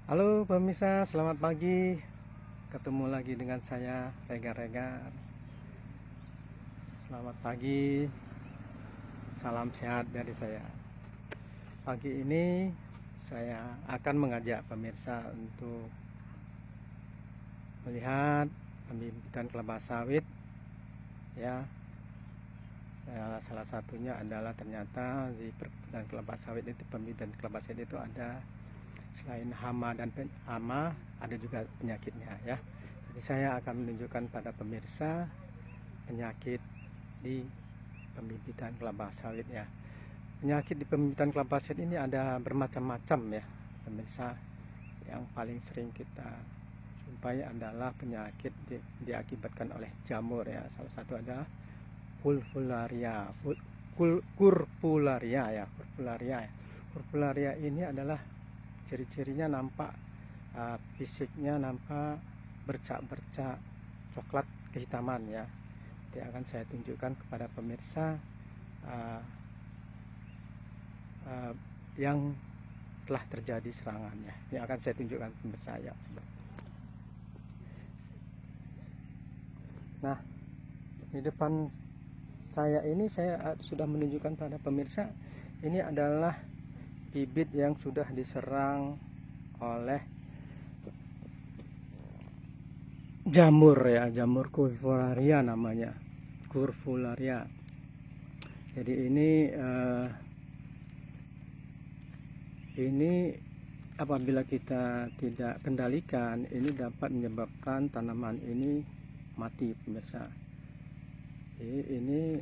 Halo pemirsa, selamat pagi. Ketemu lagi dengan saya, Regar. Selamat pagi, salam sehat dari saya. Pagi ini saya akan mengajak pemirsa untuk melihat pembibitan kelapa sawit. Ya, salah satunya adalah ternyata di perkebunan kelapa sawit itu, pembibitan kelapa sawit itu ada selain hama dan hama, ada juga penyakitnya ya. Jadi saya akan menunjukkan pada pemirsa penyakit di pembibitan kelapa sawit ya. Penyakit di pembibitan kelapa sawit ini ada bermacam-macam ya pemirsa. Yang paling sering kita jumpai adalah penyakit diakibatkan oleh jamur ya. Salah satu ada kurpularia ya. Kurpularia ini adalah ciri-cirinya nampak, fisiknya nampak bercak-bercak coklat kehitaman ya. Nanti akan saya tunjukkan kepada pemirsa yang telah terjadi serangannya. Ini akan saya tunjukkan pemirsa ya. Nah, di depan saya ini saya sudah menunjukkan pada pemirsa, ini adalah bibit yang sudah diserang oleh jamur ya, jamur kurpularia namanya, kurpularia. Jadi ini apabila kita tidak kendalikan, ini dapat menyebabkan tanaman ini mati pemirsa. Jadi ini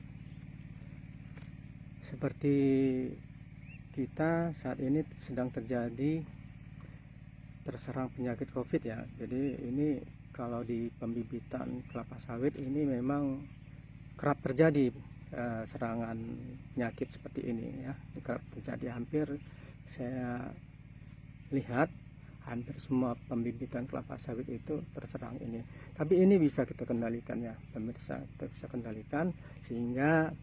seperti kita saat ini sedang terjadi terserang penyakit COVID ya. Jadi ini kalau di pembibitan kelapa sawit ini memang kerap terjadi serangan penyakit seperti ini ya. Kerap terjadi, hampir saya lihat hampir semua pembibitan kelapa sawit itu terserang ini. Tapi ini bisa kita kendalikan ya pemirsa, kita bisa kendalikan sehingga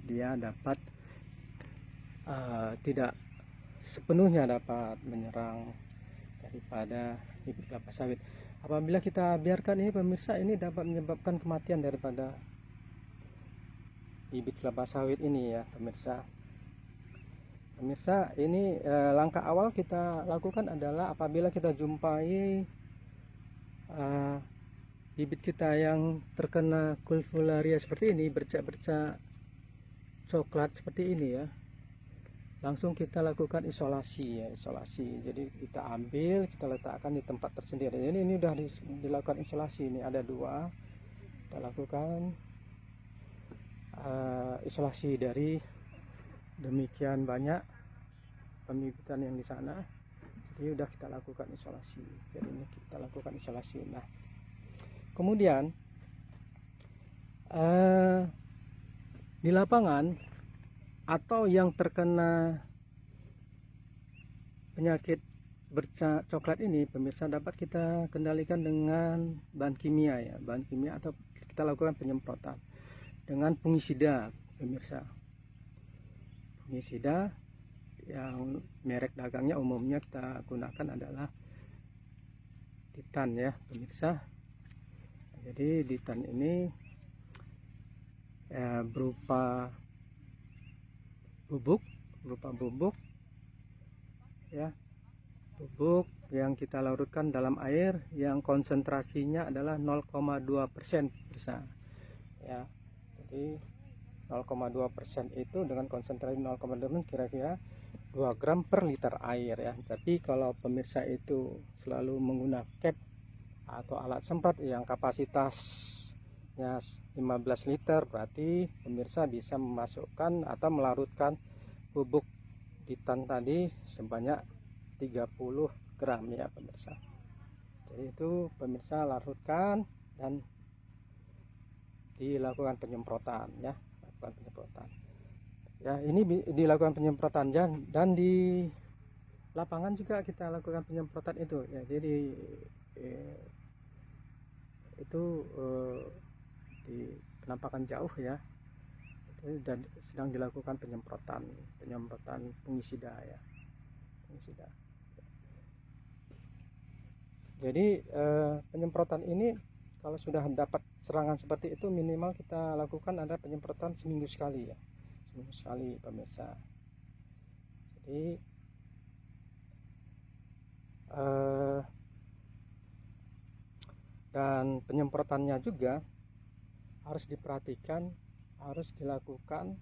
dia dapat tidak sepenuhnya dapat menyerang daripada bibit kelapa sawit. Apabila kita biarkan ini pemirsa, ini dapat menyebabkan kematian daripada bibit kelapa sawit ini ya pemirsa. Pemirsa, ini langkah awal kita lakukan adalah apabila kita jumpai bibit kita yang terkena kurpularia seperti ini, bercak-bercak coklat seperti ini ya, langsung kita lakukan isolasi ya, isolasi. Jadi kita ambil, kita letakkan di tempat tersendiri. Ini udah dilakukan isolasi, ini ada dua. Kita lakukan isolasi dari demikian banyak pembibitan yang di sana. Jadi udah kita lakukan isolasi. Jadi ini kita lakukan isolasi. Nah, kemudian di lapangan atau yang terkena penyakit bercak coklat ini pemirsa, dapat kita kendalikan dengan bahan kimia ya, bahan kimia, atau kita lakukan penyemprotan dengan fungisida pemirsa. Fungisida yang merek dagangnya umumnya kita gunakan adalah Titan ya pemirsa. Jadi Titan ini berupa bubuk ya, bubuk yang kita larutkan dalam air yang konsentrasinya adalah 0,2% bisa ya. Jadi 0,2% itu dengan konsentrasi 0,2 kira-kira 2 gram per liter air ya. Tapi kalau pemirsa itu selalu menggunakan cap atau alat semprot yang kapasitasnya 15 liter, berarti pemirsa bisa memasukkan atau melarutkan bubuk Titan tadi sebanyak 30 gram ya pemirsa. Jadi itu pemirsa larutkan dan dilakukan penyemprotan ya, lakukan penyemprotan ya. Ini dilakukan penyemprotan dan di lapangan juga kita lakukan penyemprotan itu ya. Jadi itu di penampakan jauh ya, itu dan sedang dilakukan penyemprotan fungisida ya, fungisida. Jadi penyemprotan ini kalau sudah dapat serangan seperti itu minimal kita lakukan ada penyemprotan seminggu sekali ya, seminggu sekali pemirsa. Jadi dan penyemprotannya juga harus diperhatikan, harus dilakukan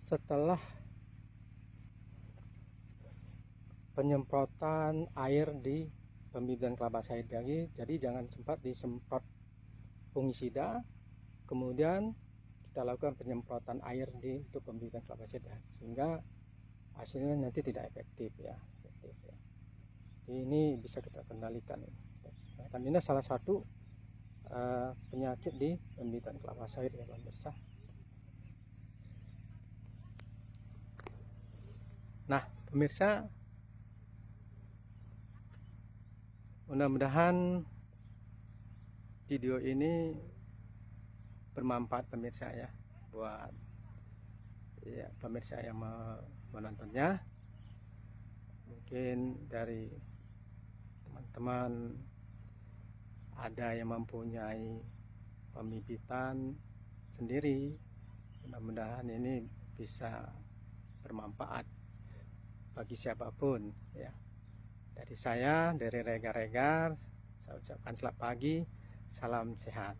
setelah penyemprotan air di pembibitan kelapa sawit lagi. Jadi jangan sempat disemprot fungisida kemudian kita lakukan penyemprotan air di untuk pembibitan kelapa sawit, sehingga hasilnya nanti tidak efektif ya. Jadi ini bisa kita kendalikan. Dan ini salah satu penyakit di pembibitan kelapa sawit ya pemirsa. Nah pemirsa, mudah-mudahan video ini bermanfaat pemirsa ya, buat ya pemirsa yang menontonnya. Mungkin dari teman-teman ada yang mempunyai pembibitan sendiri, mudah-mudahan ini bisa bermanfaat bagi siapapun ya. Dari saya, dari Regar-Regar, saya ucapkan selamat pagi, salam sehat.